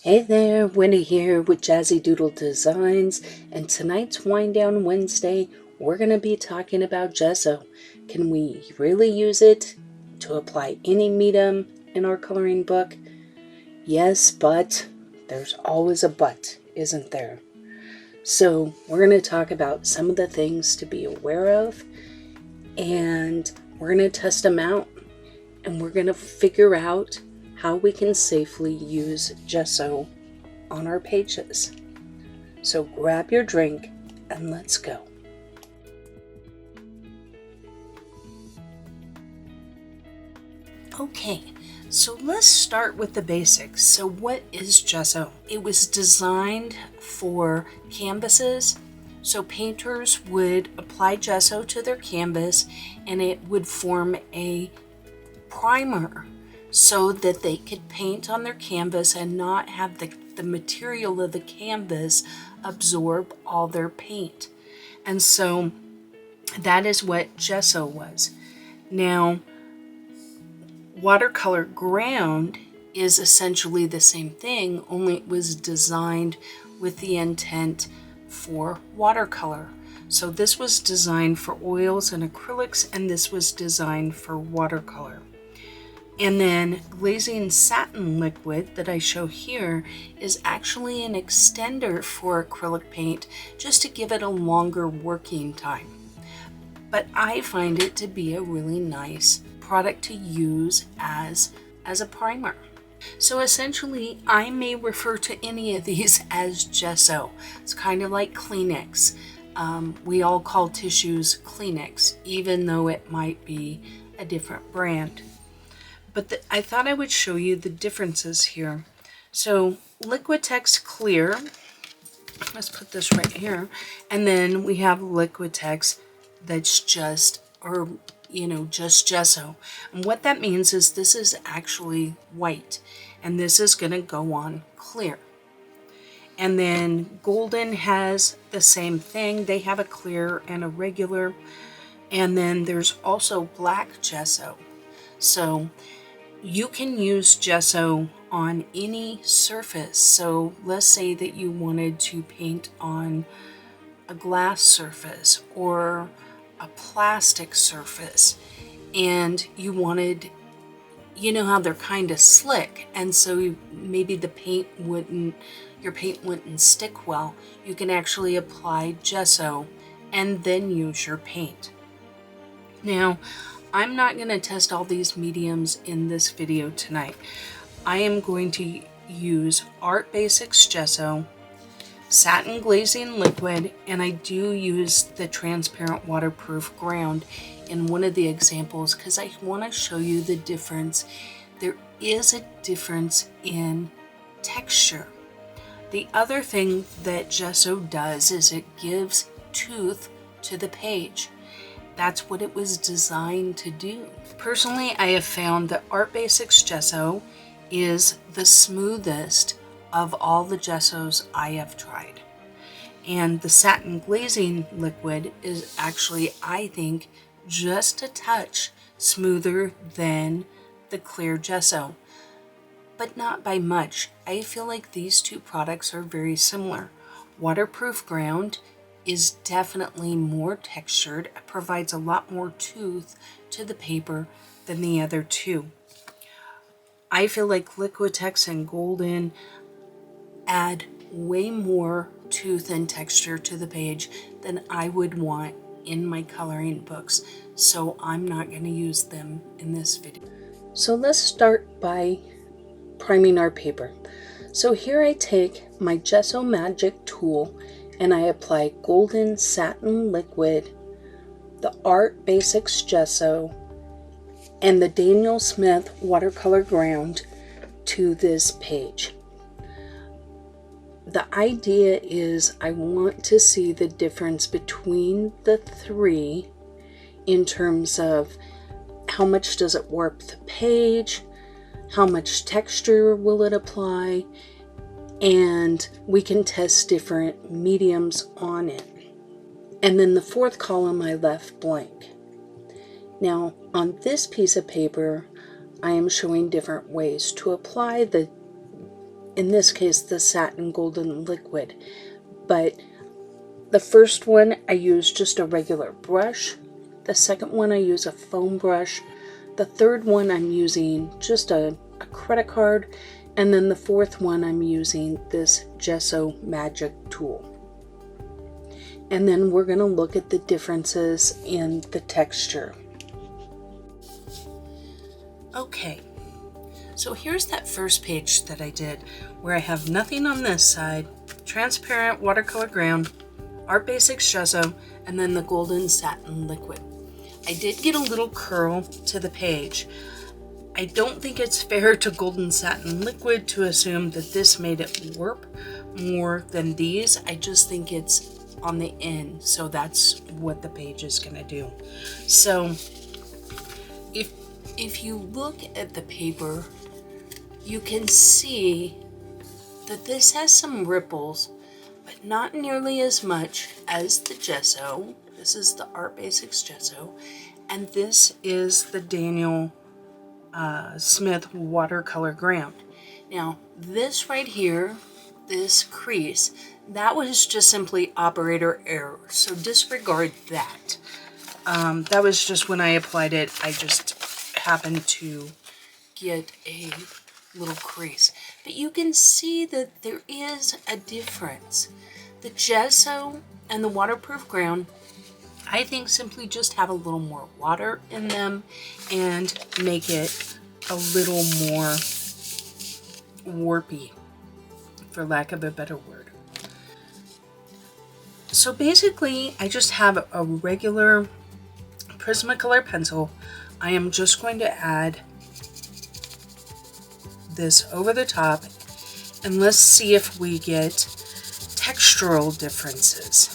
Hey there, Wendy here with Jazzydoodledesigns, and tonight's Wind Down Wednesday, we're going to be talking about gesso. Can we really use it to apply any medium in our coloring book? Yes, but there's always a but, isn't there? So we're going to talk about some of the things to be aware of, and we're going to test them out, and we're going to figure out how we can safely use gesso on our pages. So grab your drink and let's go. Okay, so let's start with the basics. So what is gesso? It was designed for canvases. So painters would apply gesso to their canvas and it would form a primer so that they could paint on their canvas and not have the material of the canvas absorb all their paint. And so that is what gesso was. Now, watercolor ground is essentially the same thing, only it was designed with the intent for watercolor. So this was designed for oils and acrylics, and this was designed for watercolor. And then glazing satin liquid that I show here is actually an extender for acrylic paint just to give it a longer working time. But I find it to be a really nice product to use as a primer. So essentially, I may refer to any of these as gesso. It's kind of like Kleenex. We all call tissues Kleenex, even though it might be a different brand. But I thought I would show you the differences here. So Liquitex Clear, let's put this right here, and then we have Liquitex that's just gesso. And what that means is this is actually white, and this is going to go on clear. And then Golden has the same thing. They have a clear and a regular. And then there's also black gesso. So you can use gesso on any surface. So let's say that you wanted to paint on a glass surface or a plastic surface, and you wanted, you know how they're kind of slick, and so maybe your paint wouldn't stick well. You can actually apply gesso and then use your paint. Now, I'm not going to test all these mediums in this video tonight. I am going to use Art Basics Gesso, Satin Glazing Liquid, and I do use the transparent waterproof ground in one of the examples because I want to show you the difference. There is a difference in texture. The other thing that gesso does is it gives tooth to the page. That's what it was designed to do. Personally, I have found that Art Basics Gesso is the smoothest of all the gessos I have tried. And the Satin Glazing Liquid is actually, I think, just a touch smoother than the clear gesso, but not by much. I feel like these two products are very similar. Waterproof ground is definitely more textured. It provides a lot more tooth to the paper than the other two. I feel like Liquitex and Golden add way more tooth and texture to the page than I would want in my coloring books, so I'm not going to use them in this video. So let's start by priming our paper. So here I take my Gesso Magic tool and I apply Golden Satin Liquid, the Art Basics Gesso, and the Daniel Smith watercolor ground to this page. The idea is I want to see the difference between the three in terms of how much does it warp the page, how much texture will it apply, and we can test different mediums on it. And then the fourth column I left blank. Now on this piece of paper I am showing different ways to apply the in this case, the satin golden liquid. But the first one I use just a regular brush. The second one I use a foam brush. The third one I'm using just a credit card. And then the fourth one I'm using this Gesso magic tool. And then we're going to look at the differences in the texture. Okay, so here's that first page that I did where I have nothing on this side, transparent watercolor ground, Art Basics Gesso, and then the golden satin liquid. I did get a little curl to the page. I don't think it's fair to golden satin liquid to assume that this made it warp more than these. I just think it's on the end, so that's what the page is going to do. So if you look at the paper, you can see that this has some ripples, but not nearly as much as the Gesso. This is the Art Basics Gesso, and this is the Daniel Smith watercolor ground. Now this right here, this crease, that was just simply operator error, so disregard that. That was just when I applied it, I just happened to get a little crease. But you can see that there is a difference. The Gesso and the waterproof ground, I think, simply just have a little more water in them and make it a little more warpy, for lack of a better word. So basically, I just have a regular Prismacolor pencil. I am just going to add this over the top, and let's see if we get textural differences.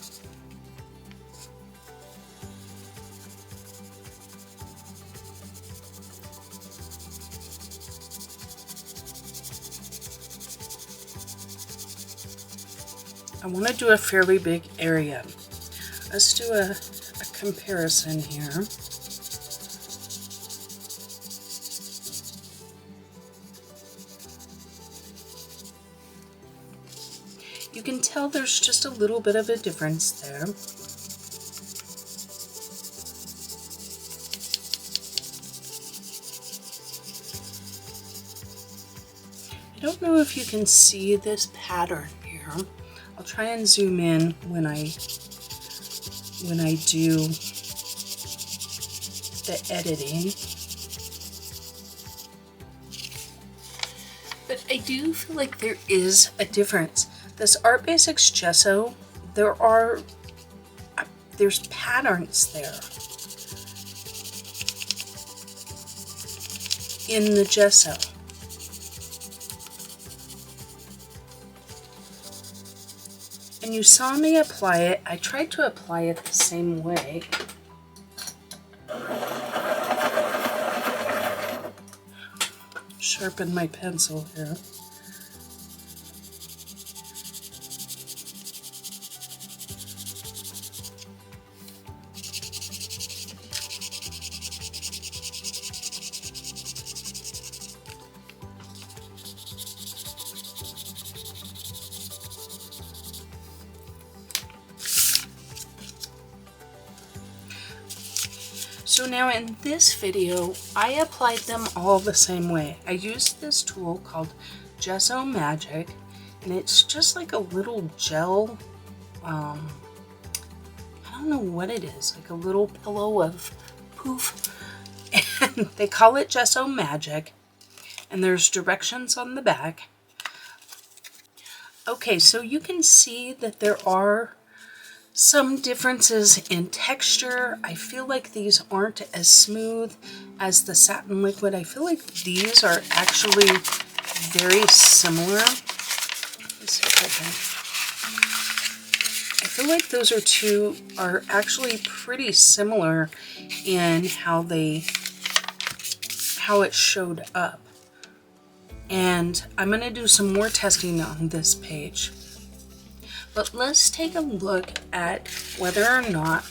I want to do a fairly big area. Let's do a comparison here. You can tell there's just a little bit of a difference there. I don't know if you can see this pattern here. I'll try and zoom in when I do the editing. But I do feel like there is a difference. This Art Basics Gesso, there's patterns there in the Gesso. And you saw me apply it. I tried to apply it the same way. Sharpen my pencil here. So now in this video, I applied them all the same way. I used this tool called Gesso Magic, and it's just like a little gel, I don't know what it is, like a little pillow of poof. And they call it Gesso Magic, and there's directions on the back. Okay, so you can see that there are some differences in texture. I feel like these aren't as smooth as the satin liquid. I feel like these are actually very similar. Let's see if I feel like those are actually pretty similar in how it showed up. And I'm going to do some more testing on this page. But let's take a look at whether or not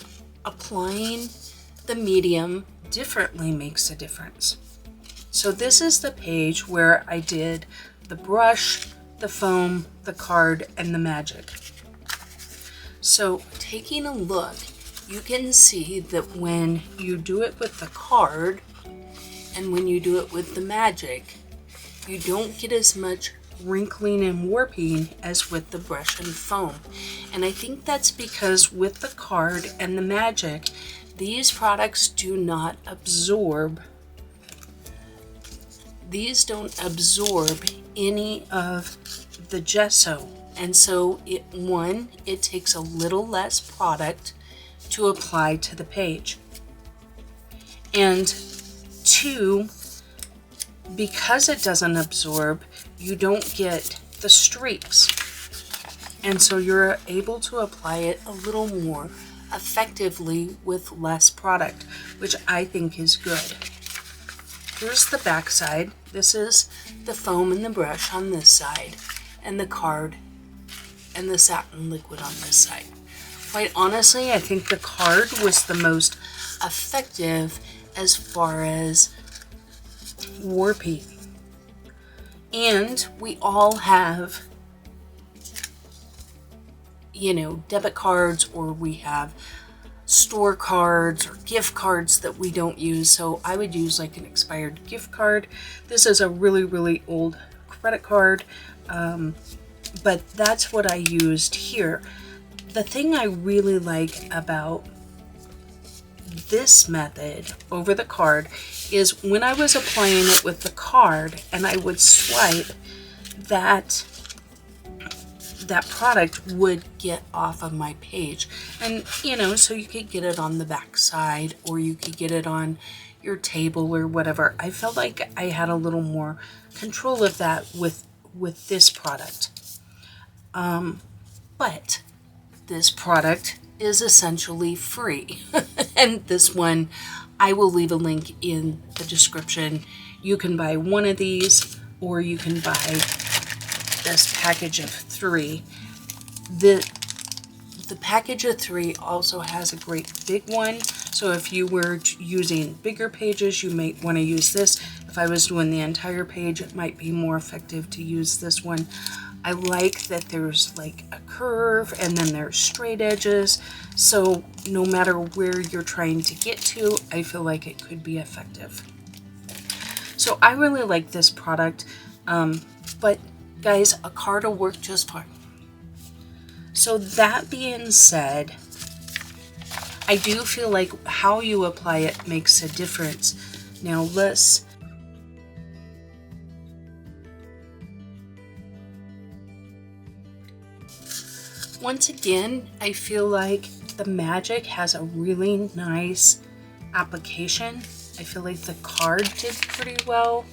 applying the medium differently makes a difference. So this is the page where I did the brush, the foam, the card, and the magic. So taking a look, you can see that when you do it with the card and when you do it with the magic, you don't get as much wrinkling and warping as with the brush and foam. And I think that's because with the card and the magic, these products do not absorb. These don't absorb any of the gesso. And so it takes a little less product to apply to the page. And two, because it doesn't absorb, you don't get the streaks. And so you're able to apply it a little more effectively with less product, which I think is good. Here's the back side. This is the foam and the brush on this side, and the card and the satin liquid on this side. Quite honestly, I think the card was the most effective as far as warping. And we all have, debit cards, or we have store cards or gift cards that we don't use. So I would use like an expired gift card. This is a really, really old credit card, but that's what I used here. The thing I really like about this method over the card is when I was applying it with the card and I would swipe, that product would get off of my page. And so you could get it on the back side, or you could get it on your table or whatever. I felt like I had a little more control of that with this product. But this product is essentially free. And this one, I will leave a link in the description. You can buy one of these, or you can buy this package of 3. The package of 3 also has a great big one. So if you were using bigger pages, you might want to use this. If I was doing the entire page, it might be more effective to use this one. I like that there's like a curve and then there's straight edges. So no matter where you're trying to get to, I feel like it could be effective. So I really like this product. But guys, a card will work just fine. So that being said, I do feel like how you apply it makes a difference. Now let's once again, I feel like the magic has a really nice application. I feel like the card did pretty well.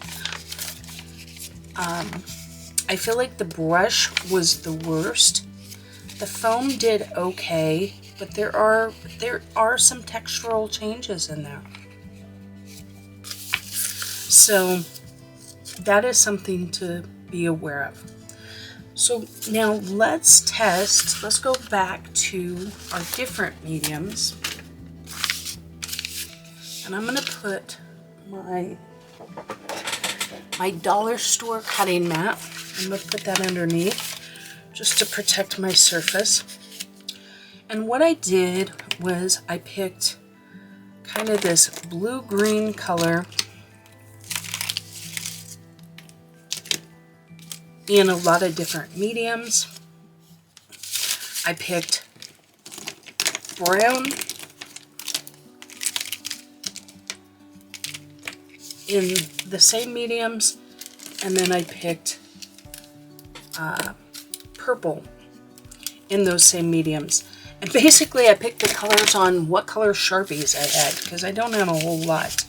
I feel like the brush was the worst. The foam did okay, but there are some textural changes in there. So that is something to be aware of. So now let's test. Let's go back to our different mediums. And I'm going to put my dollar store cutting mat. I'm going to put that underneath just to protect my surface. And what I did was I picked kind of this blue-green color in a lot of different mediums. I picked brown in the same mediums, and then I picked purple in those same mediums. And basically I picked the colors on what color Sharpies I had, because I don't have a whole lot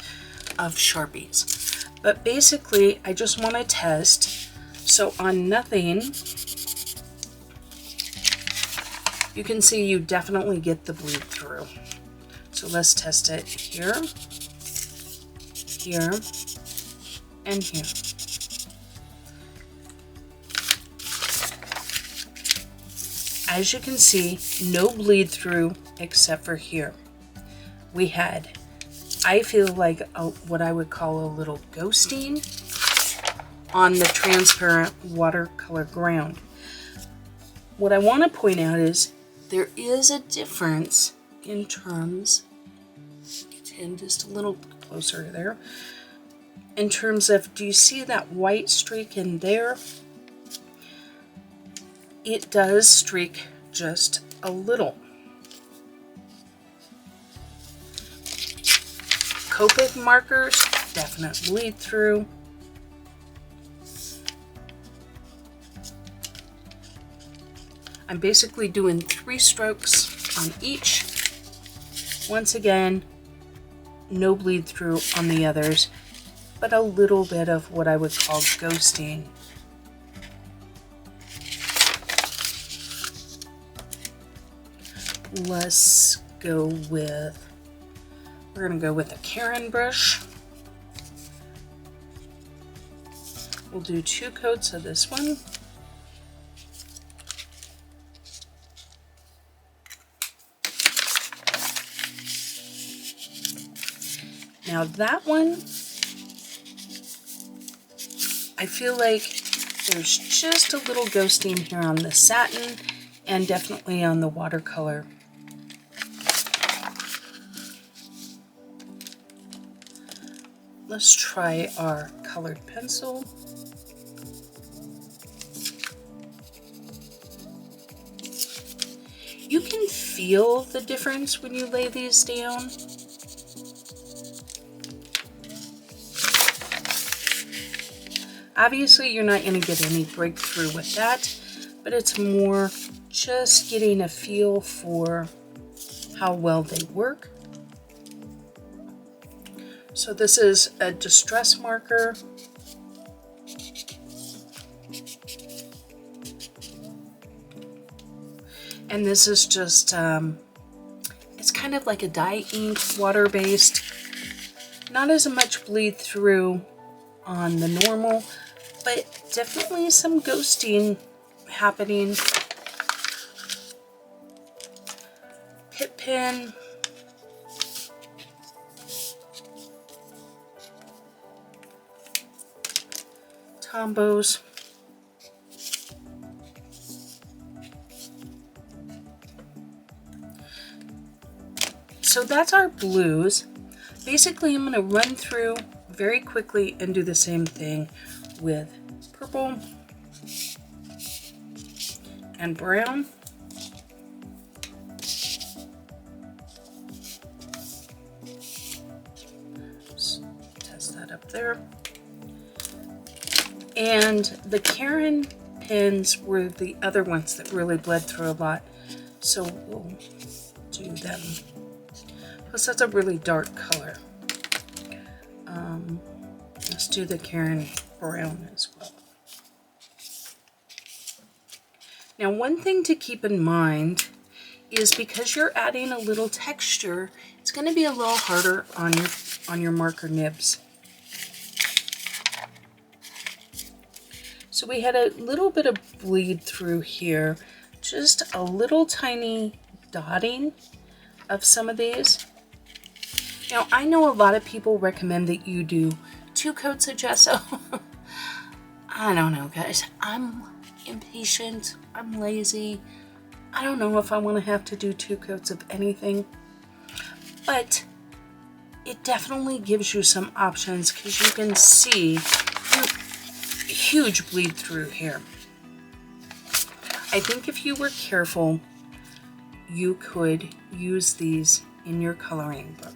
of Sharpies. But basically I just want to test. So on nothing, you can see you definitely get the bleed through. So let's test it here, here, and here. As you can see, no bleed through except for here. We had, I feel like what I would call a little ghosting on the transparent watercolor ground. What I want to point out is there is a difference in terms, get in just a little closer there, in terms of, do you see that white streak in there? It does streak just a little. Copic markers, definite bleed through. I'm basically doing 3 strokes on each. Once again, no bleed through on the others, but a little bit of what I would call ghosting. Let's go with, we're going to go with a Karen brush. We'll do 2 coats of this one. Now that one, I feel like there's just a little ghosting here on the satin and definitely on the watercolor. Let's try our colored pencil. You can feel the difference when you lay these down. Obviously, you're not going to get any breakthrough with that, but it's more just getting a feel for how well they work. So this is a distress marker. And this is just, it's kind of like a dye ink, water-based. Not as much bleed through on the normal, but definitely some ghosting happening. Pip pen. Tombos. So that's our blues. Basically, I'm going to run through very quickly and do the same thing with purple and brown. Just test that up there. And the Karen pens were the other ones that really bled through a lot. So we'll do them. Plus that's a really dark color. Let's do the Karen brown as well. Now one thing to keep in mind is because you're adding a little texture, it's going to be a little harder on your marker nibs. So we had a little bit of bleed through here, just a little tiny dotting of some of these. Now I know a lot of people recommend that you do 2 coats of gesso. I don't know, guys. I'm impatient. I'm lazy. I don't know if I want to have to do 2 coats of anything, but it definitely gives you some options because you can see huge bleed through here. I think if you were careful, you could use these in your coloring book.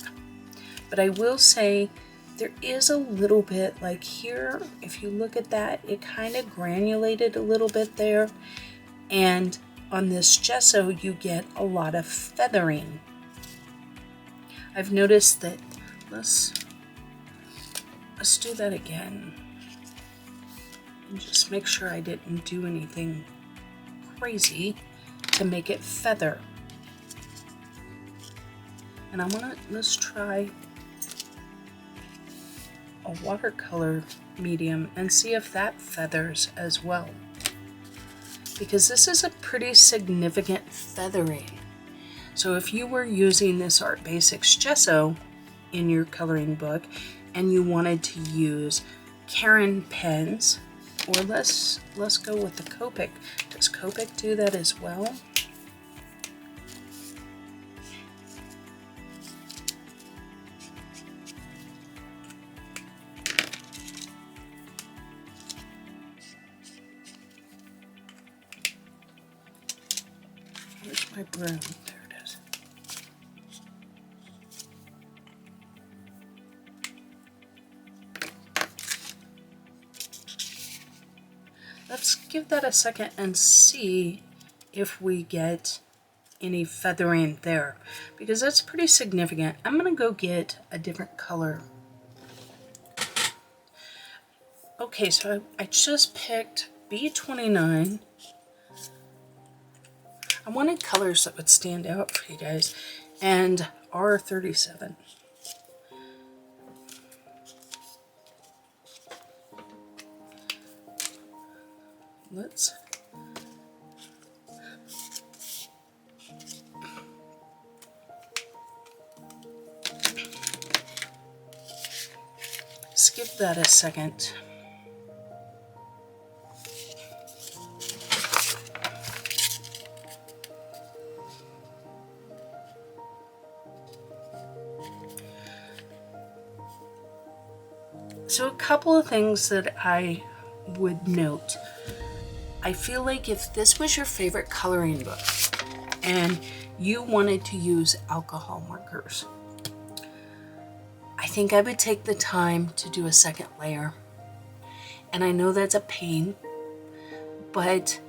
But I will say there is a little bit like here, if you look at that, it kind of granulated a little bit there. And on this gesso, you get a lot of feathering. I've noticed that, let's do that again. And just make sure I didn't do anything crazy to make it feather. And let's try a watercolor medium and see if that feathers as well. Because this is a pretty significant feathering. So if you were using this Art Basics gesso in your coloring book and you wanted to use Karen pens Or let's go with the Copic. Does Copic do that as well? Where's my broom? There it is. Let's give that a second and see if we get any feathering there, because that's pretty significant. I'm gonna go get a different color. Okay, so I just picked B29. I wanted colors that would stand out for you guys, and R37. Let's give that a second. So a couple of things that I would note. I feel like if this was your favorite coloring book and you wanted to use alcohol markers, I think I would take the time to do a second layer. And I know that's a pain, but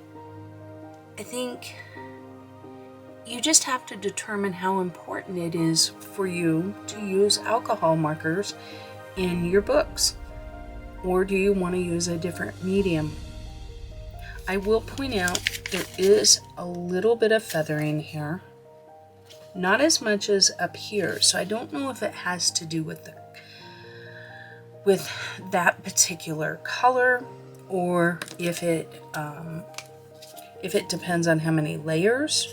I think you just have to determine how important it is for you to use alcohol markers in your books. Or do you want to use a different medium? I will point out there is a little bit of feathering here. Not as much as up here, so I don't know if it has to do with that particular color, or if it depends on how many layers.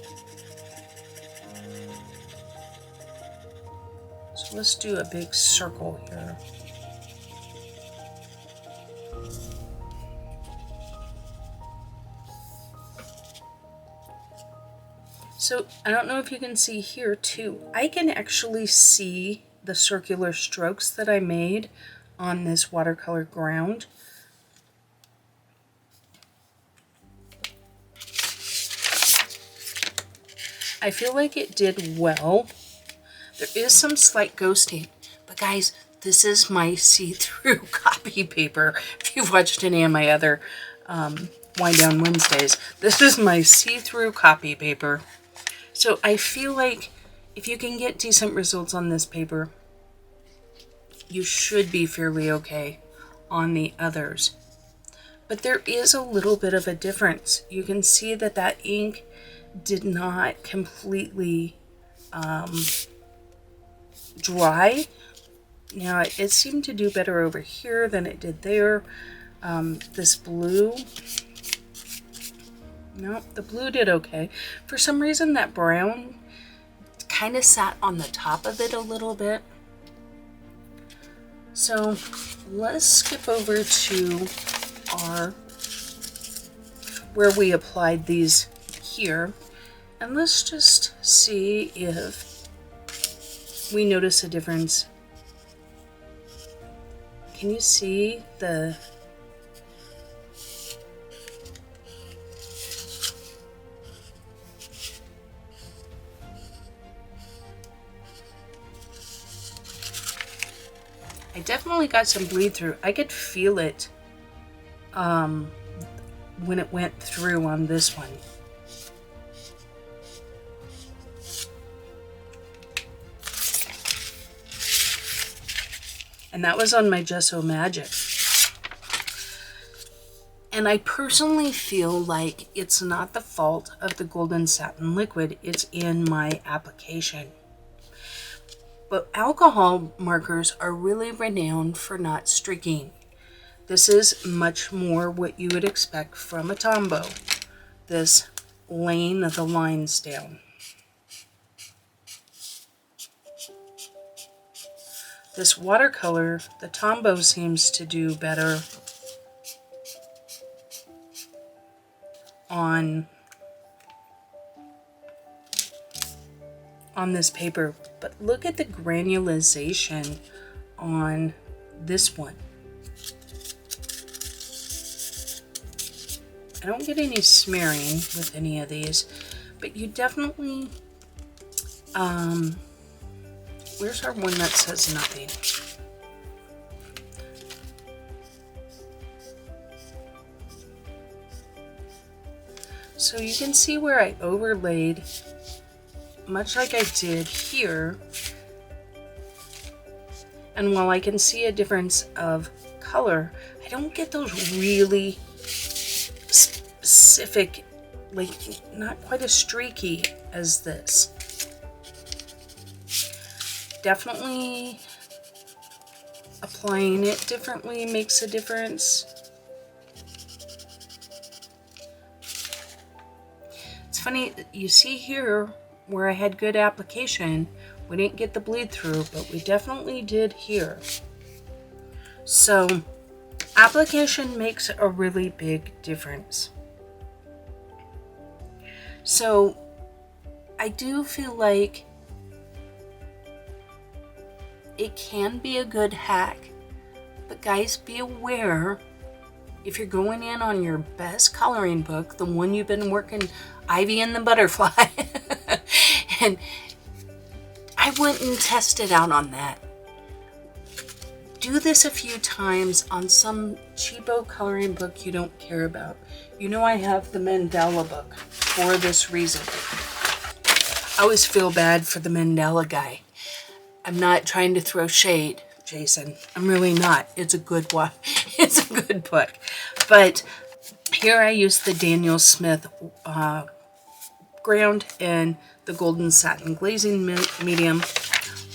So let's do a big circle here. So I don't know if you can see here too. I can actually see the circular strokes that I made on this watercolor ground. I feel like it did well. There is some slight ghosting, but guys, this is my see-through copy paper. If you've watched any of my other Wind Down Wednesdays, this is my see-through copy paper. So I feel like if you can get decent results on this paper, you should be fairly okay on the others. But there is a little bit of a difference. You can see that that ink did not completely dry. Now it seemed to do better over here than it did there. This blue, no, the blue did okay. For some reason that brown kind of sat on the top of it a little bit. So let's skip over to where we applied these here, and let's just see if we notice a difference. Can you see the I definitely got some bleed through. I could feel it when it went through on this one. And that was on my Gesso Magic. And I personally feel like it's not the fault of the Golden Satin Liquid, it's in my application. But alcohol markers are really renowned for not streaking. This is much more what you would expect from a Tombow, this laying of the lines down. This watercolor, the Tombow seems to do better on this paper, but look at the granulation on this one. I don't get any smearing with any of these, but you definitely, where's our one that says nothing? So you can see where I overlaid, much like I did here. And while I can see a difference of color, I don't get those really specific, like not quite as streaky as this. Definitely applying it differently makes a difference. It's funny, you see here where I had good application, we didn't get the bleed through, but we definitely did here. So application makes a really big difference. So I do feel like it can be a good hack, but guys, be aware if you're going in on your best coloring book, the one you've been working, Ivy and the Butterfly, and I wouldn't test it out on that. Do this a few times on some cheapo coloring book you don't care about. You know I have the Mandela book for this reason. I always feel bad for the Mandela guy. I'm not trying to throw shade, Jason. I'm really not. It's a good one. It's a good book. But here I use the Daniel Smith ground and the golden satin glazing medium.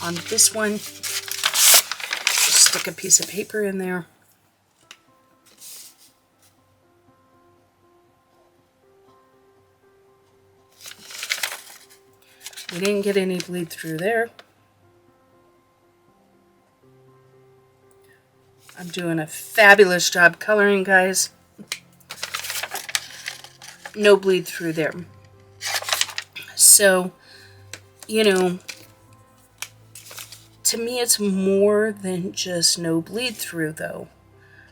On this one, just stick a piece of paper in there. We didn't get any bleed through there. I'm doing a fabulous job coloring, guys. No bleed through there. So, you know, to me it's more than just no bleed through though.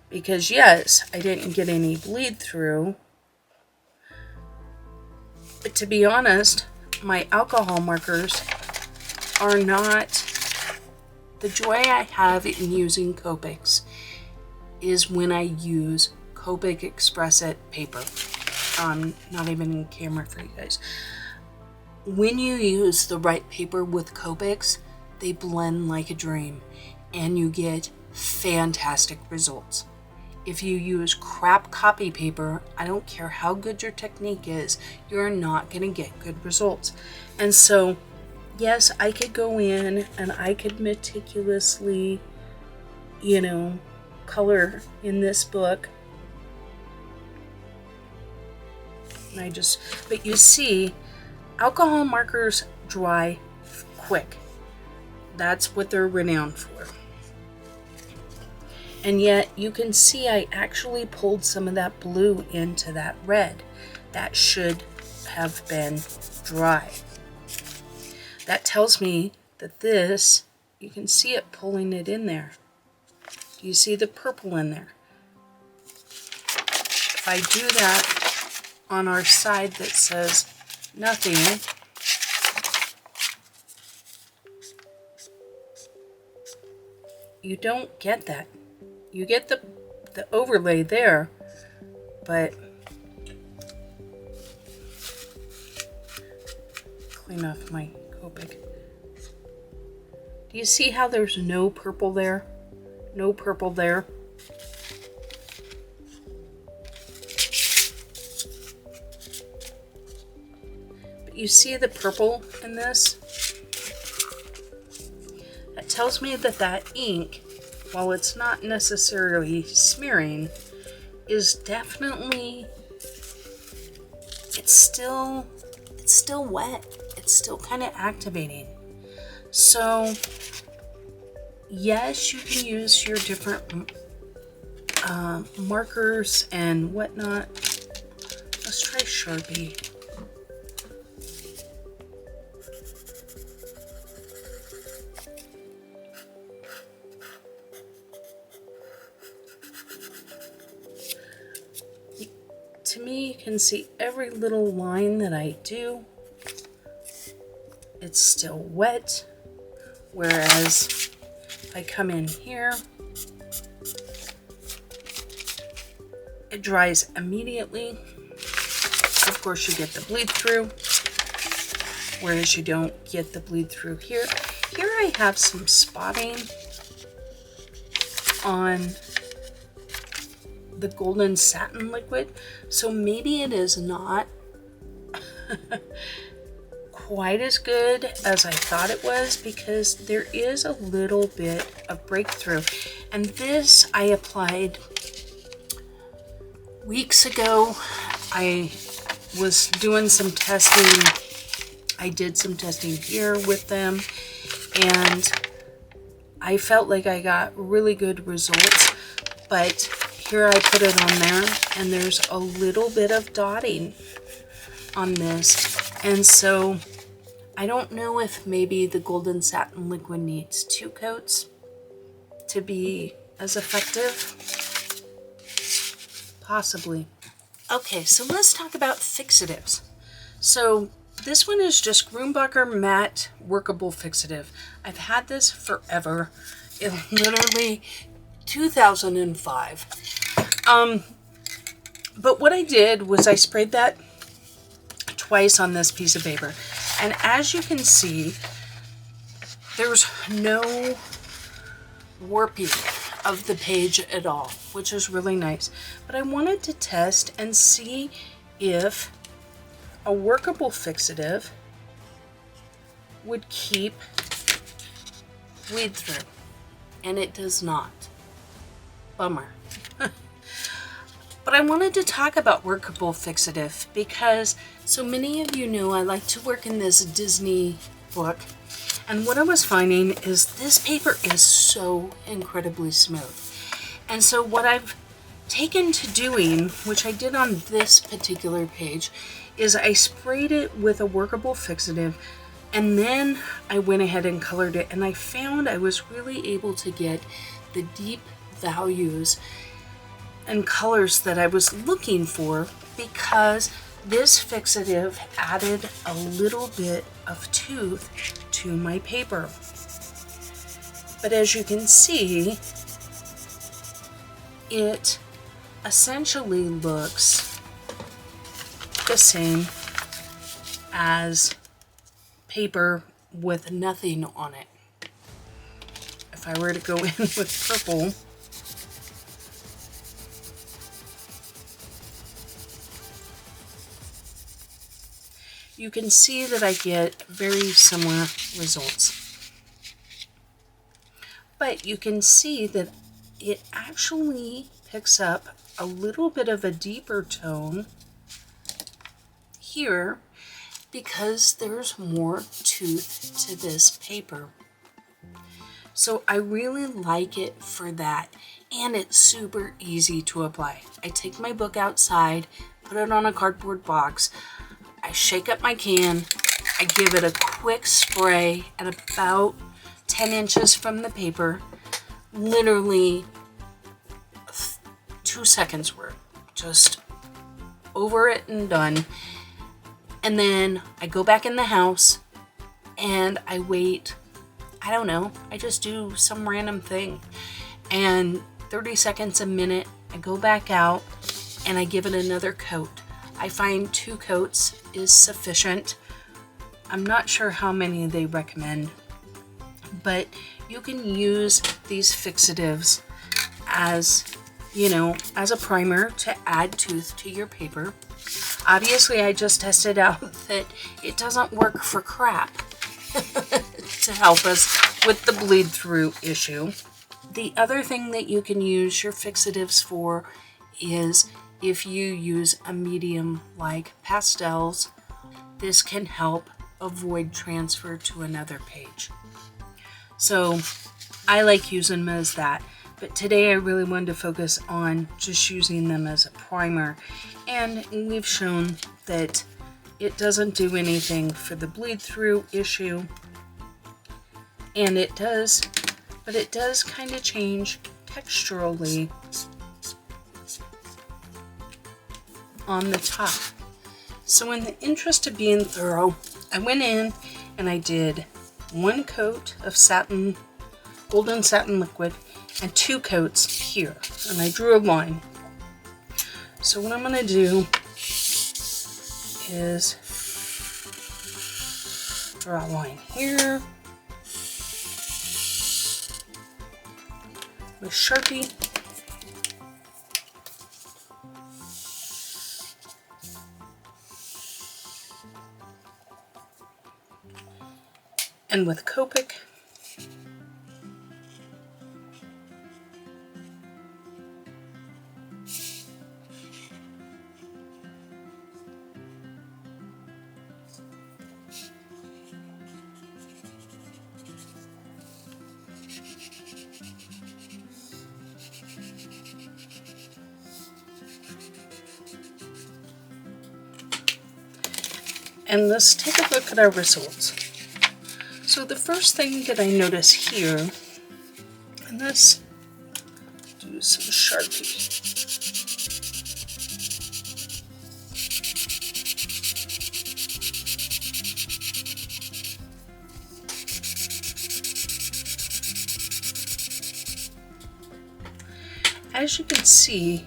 Because yes, I didn't get any bleed through. But to be honest, my alcohol markers are not... The joy I have in using Copics is when I use Copic Express It paper. Not even in camera for you guys. When you use the right paper with Copics, they blend like a dream and you get fantastic results. If you use crap copy paper, I don't care how good your technique is, you're not going to get good results. And so, yes, I could go in and I could meticulously, you know, color in this book. And but you see, alcohol markers dry quick. That's what they're renowned for. And yet you can see I actually pulled some of that blue into that red. That should have been dry. That tells me that this, you can see it pulling it in there. Do you see the purple in there? If I do that on our side that says nothing, you don't get that. You get the overlay there, but clean off my Copic. Do you see how there's no purple there? No purple there. But you see the purple in this? That tells me that that ink, while it's not necessarily smearing, is definitely, it's still wet. It's still kind of activating. So yes, you can use your different markers and whatnot. Let's try Sharpie. To me, you can see every little line that I do. It's still wet, whereas if I come in here, it dries immediately. Of course, you get the bleed through, whereas you don't get the bleed through here. Here I have some spotting on the golden satin liquid, so maybe it is not quite as good as I thought it was, because there is a little bit of breakthrough. And this I applied weeks ago. I was doing some testing. I did some testing here with them, and I felt like I got really good results, but here I put it on there, and there's a little bit of dotting on this. And so I don't know if maybe the golden satin liquid needs 2 coats to be as effective. Possibly. Okay, so let's talk about fixatives. So this one is just Grumbacher Matte Workable Fixative. I've had this forever. It literally 2005. But what I did was I sprayed that twice on this piece of paper. And as you can see, there's no warping of the page at all, which is really nice. But I wanted to test and see if a workable fixative would keep bleed through. And it does not. Bummer. But I wanted to talk about workable fixative because so many of you know I like to work in this Disney book, and what I was finding is this paper is so incredibly smooth. And so what I've taken to doing, which I did on this particular page, is I sprayed it with a workable fixative, and then I went ahead and colored it, and I found I was really able to get the deep values and colors that I was looking for, because this fixative added a little bit of tooth to my paper. But as you can see, it essentially looks the same as paper with nothing on it. If I were to go in with purple, you can see that I get very similar results. But you can see that it actually picks up a little bit of a deeper tone here because there's more tooth to this paper. So I really like it for that, and it's super easy to apply. I take my book outside, put it on a cardboard box, I shake up my can, I give it a quick spray at about 10 inches from the paper, literally 2 seconds worth, just over it and done. And then I go back in the house and I wait, I don't know, I just do some random thing. And 30 seconds, a minute, I go back out and I give it another coat. I find 2 coats is sufficient. I'm not sure how many they recommend, but you can use these fixatives as, you know, as a primer to add tooth to your paper. Obviously, I just tested out that it doesn't work for crap to help us with the bleed through issue. The other thing that you can use your fixatives for is if you use a medium like pastels, this can help avoid transfer to another page. So I like using them as that. But today I really wanted to focus on just using them as a primer, and we've shown that it doesn't do anything for the bleed through issue, and it does kind of change texturally on the top. So in the interest of being thorough, I went in and I did 1 coat of golden satin liquid and 2 coats here, and I drew a line. So what I'm going to do is draw a line here with Sharpie. And with Copic. And let's take a look at our results. So the first thing that I notice here, and let's do some Sharpie. As you can see,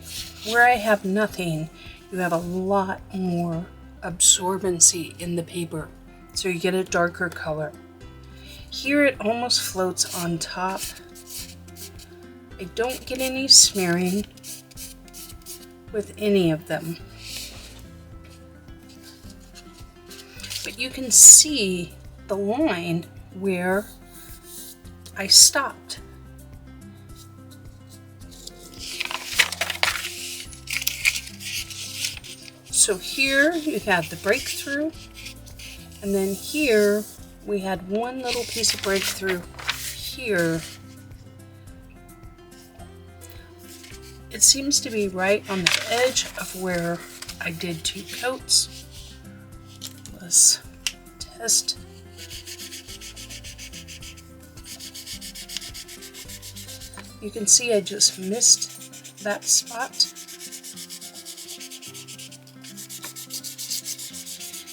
where I have nothing, you have a lot more absorbency in the paper, so you get a darker color. Here it almost floats on top. I don't get any smearing with any of them. But you can see the line where I stopped. So here you had the breakthrough, and then here we had one little piece of breakthrough here. It seems to be right on the edge of where I did 2 coats. Let's test. You can see I just missed that spot,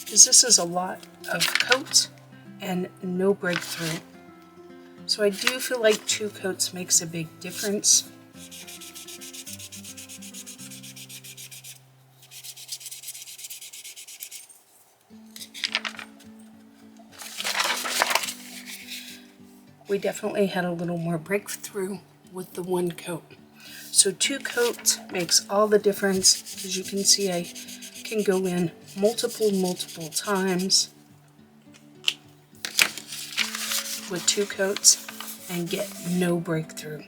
because this is a lot of coat and no breakthrough. So I do feel like 2 coats makes a big difference. We definitely had a little more breakthrough with the 1 coat. So 2 coats makes all the difference. As you can see, I can go in multiple times with 2 coats and get no breakthrough.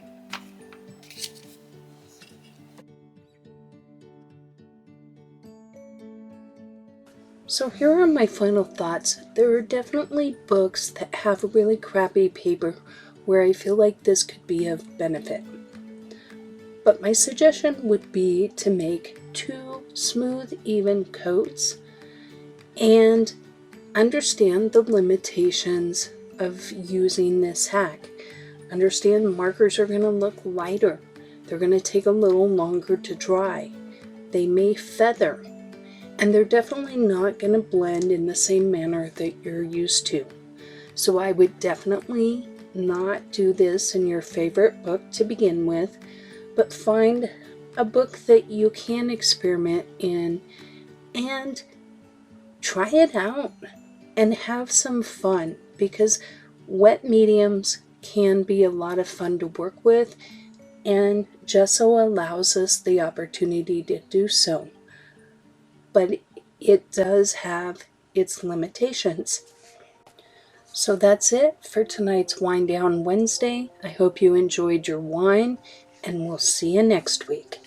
So here are my final thoughts. There are definitely books that have really crappy paper where I feel like this could be of benefit. But my suggestion would be to make 2 smooth, even coats and understand the limitations of using this hack. Understand markers are going to look lighter. They're going to take a little longer to dry. They may feather. And they're definitely not going to blend in the same manner that you're used to. So I would definitely not do this in your favorite book to begin with, but find a book that you can experiment in and try it out and have some fun, because wet mediums can be a lot of fun to work with, and Gesso allows us the opportunity to do so. But it does have its limitations. So that's it for tonight's Wind Down Wednesday. I hope you enjoyed your wine, and we'll see you next week.